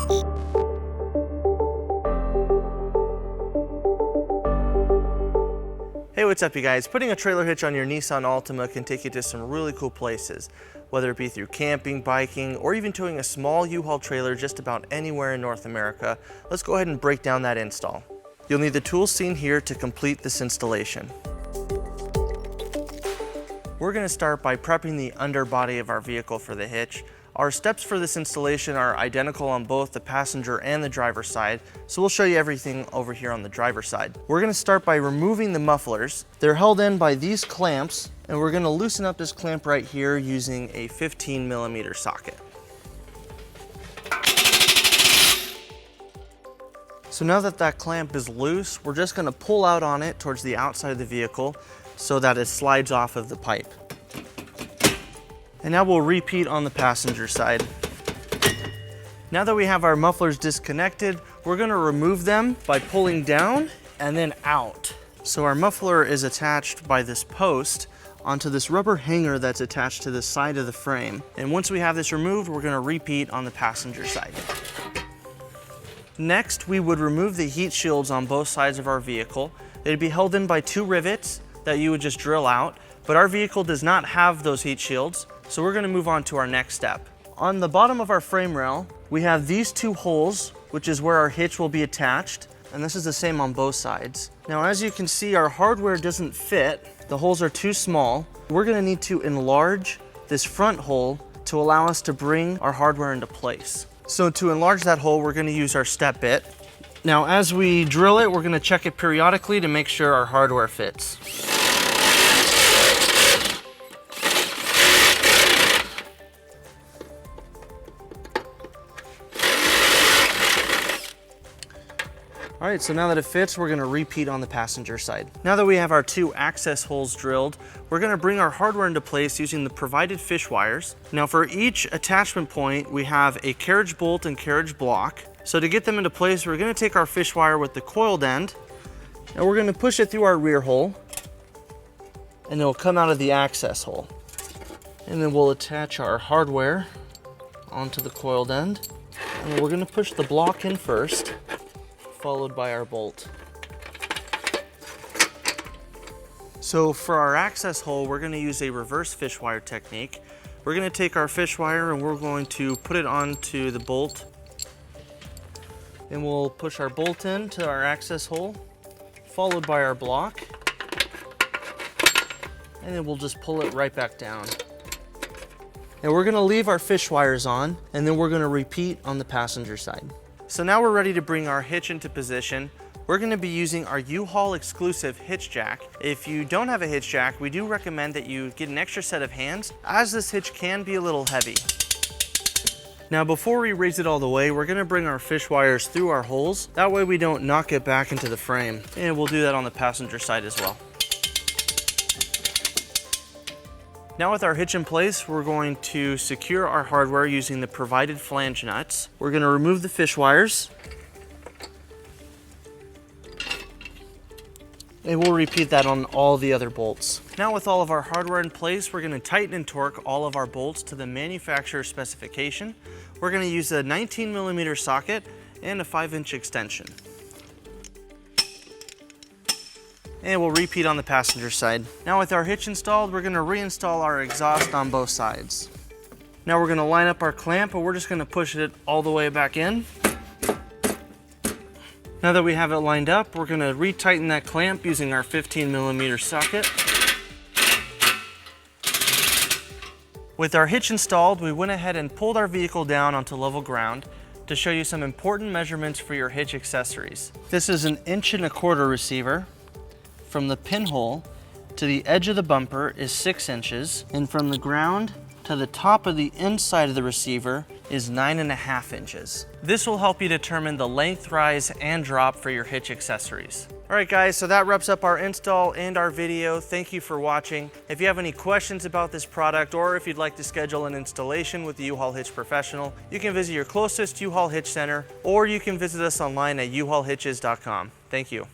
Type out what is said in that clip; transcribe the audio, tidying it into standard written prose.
Hey, what's up you guys? Putting a trailer hitch on your Nissan Altima can take you to some really cool places, whether it be through camping, biking, or even towing a small U-Haul trailer just about anywhere in North America. Let's go ahead and break down that install. You'll need the tools seen here to complete this installation. We're going to start by prepping the underbody of our vehicle for the hitch. Our steps for this installation are identical on both the passenger and the driver's side, so we'll show you everything over here on the driver's side. We're going to start by removing the mufflers. They're held in by these clamps, and we're going to loosen up this clamp right here using a 15mm socket. So now that that clamp is loose, we're just going to pull out on it towards the outside of the vehicle so that it slides off of the pipe. And now we'll repeat on the passenger side. Now that we have our mufflers disconnected, we're going to remove them by pulling down and then out. So our muffler is attached by this post onto this rubber hanger that's attached to the side of the frame. And once we have this removed, we're going to repeat on the passenger side. Next, we would remove the heat shields on both sides of our vehicle. They'd be held in by 2 rivets that you would just drill out, but our vehicle does not have those heat shields, so we're going to move on to our next step. On the bottom of our frame rail, we have these 2 holes, which is where our hitch will be attached, and this is the same on both sides. Now, as you can see, our hardware doesn't fit. The holes are too small. We're going to need to enlarge this front hole to allow us to bring our hardware into place. So to enlarge that hole, we're going to use our step bit. Now, as we drill it, we're going to check it periodically to make sure our hardware fits. All right, so now that it fits, we're going to repeat on the passenger side. Now that we have our 2 access holes drilled, we're going to bring our hardware into place using the provided fish wires. Now for each attachment point, we have a carriage bolt and carriage block. So to get them into place, we're going to take our fish wire with the coiled end, and we're going to push it through our rear hole, and it'll come out of the access hole. And then we'll attach our hardware onto the coiled end, and we're going to push the block in first, followed by our bolt. So for our access hole, we're going to use a reverse fish wire technique. We're going to take our fish wire and we're going to put it onto the bolt, and we'll push our bolt into our access hole, followed by our block, and then we'll just pull it right back down. And we're going to leave our fish wires on, and then we're going to repeat on the passenger side. So now we're ready to bring our hitch into position. We're going to be using our U-Haul exclusive hitch jack. If you don't have a hitch jack, we do recommend that you get an extra set of hands, as this hitch can be a little heavy. Now before we raise it all the way, we're going to bring our fish wires through our holes. That way we don't knock it back into the frame. And we'll do that on the passenger side as well. Now with our hitch in place, we're going to secure our hardware using the provided flange nuts. We're going to remove the fish wires, and we'll repeat that on all the other bolts. Now with all of our hardware in place, we're going to tighten and torque all of our bolts to the manufacturer specification. We're going to use a 19mm socket and a 5-inch extension. And we'll repeat on the passenger side. Now with our hitch installed, we're going to reinstall our exhaust on both sides. Now we're going to line up our clamp, and we're just going to push it all the way back in. Now that we have it lined up, we're going to retighten that clamp using our 15mm socket. With our hitch installed, we went ahead and pulled our vehicle down onto level ground to show you some important measurements for your hitch accessories. This is an 1.25" receiver. From the pinhole to the edge of the bumper is 6 inches, and from the ground to the top of the inside of the receiver is 9.5 inches. This will help you determine the length, rise, and drop for your hitch accessories. All right guys, so that wraps up our install and our video. Thank you for watching. If you have any questions about this product, or if you'd like to schedule an installation with the U-Haul Hitch Professional, you can visit your closest U-Haul Hitch Center, or you can visit us online at uhaulhitches.com. Thank you.